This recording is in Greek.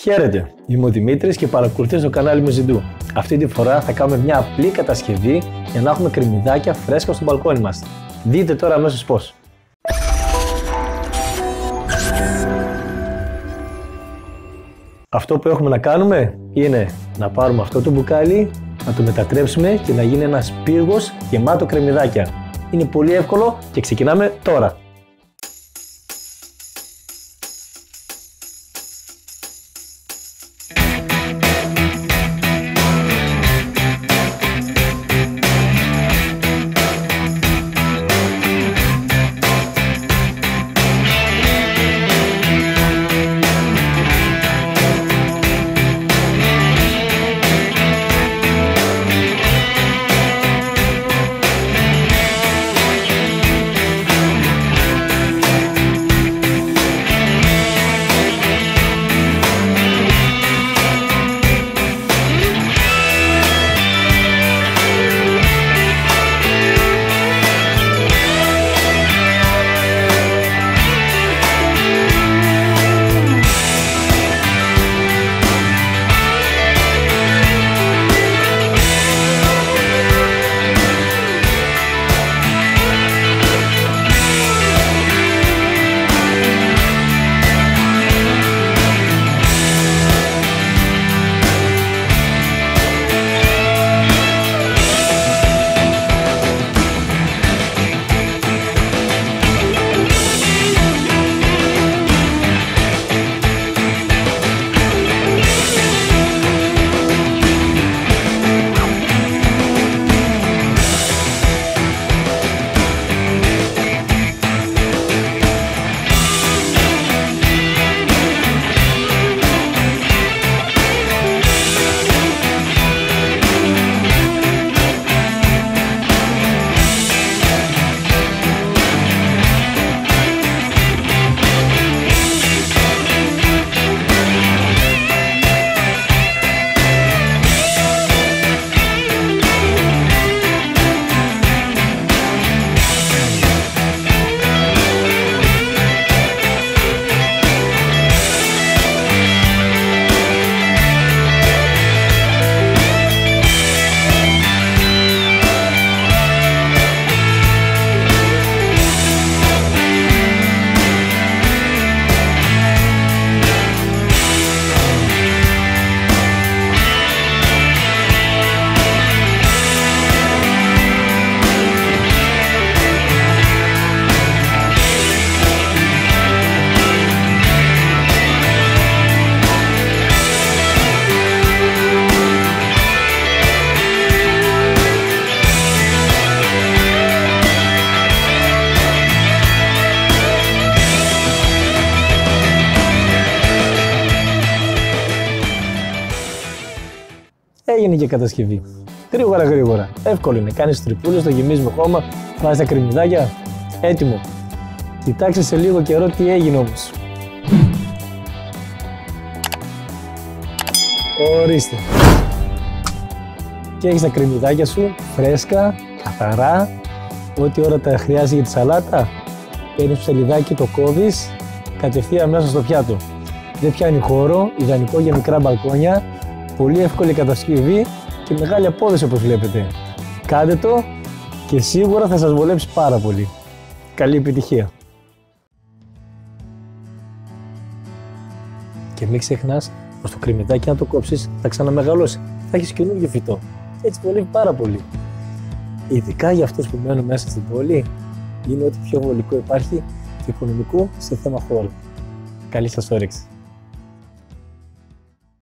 Χαίρετε, είμαι ο Δημήτρης και παρακολουθείτε το κανάλι Μουζιντού. Αυτή τη φορά θα κάνουμε μια απλή κατασκευή για να έχουμε κρεμμυδάκια φρέσκα στο μπαλκόνι μας. Δείτε τώρα αμέσως πώς. Αυτό που έχουμε να κάνουμε είναι να πάρουμε αυτό το μπουκάλι, να το μετατρέψουμε και να γίνει ένας πύργος γεμάτο κρεμμυδάκια. Είναι πολύ εύκολο και ξεκινάμε τώρα. Έγινε και κατασκευή. Γρήγορα. Εύκολο είναι. Κάνεις τρυπούλες, το γεμίζεις με χώμα, βάζεις τα κρεμμυδάκια. Έτοιμο. Κοιτάξτε σε λίγο καιρό τι έγινε όμως. Ορίστε. Και έχεις τα κρεμμυδάκια σου, φρέσκα, καθαρά. Ό,τι ώρα τα χρειάζεται για τη σαλάτα. Παίρνεις το σελιδάκι, το κόβεις, κατευθείαν μέσα στο πιάτο. Δεν πιάνει χώρο, ιδανικό για μικρά μπαλκόνια. Πολύ εύκολη κατασκευή και μεγάλη απόδοση όπως βλέπετε. Κάντε το και σίγουρα θα σας βολέψει πάρα πολύ. Καλή επιτυχία! Και μην ξεχνάς πως το κρεμμυδάκι αν το κόψεις θα ξαναμεγαλώσει. Θα έχεις καινούργιο φυτό. Έτσι βολεύει πάρα πολύ. Ειδικά για αυτούς που μένουν μέσα στην πόλη είναι ό,τι πιο βολικό υπάρχει και οικονομικό σε θέμα χώρου. Καλή σας όρεξη!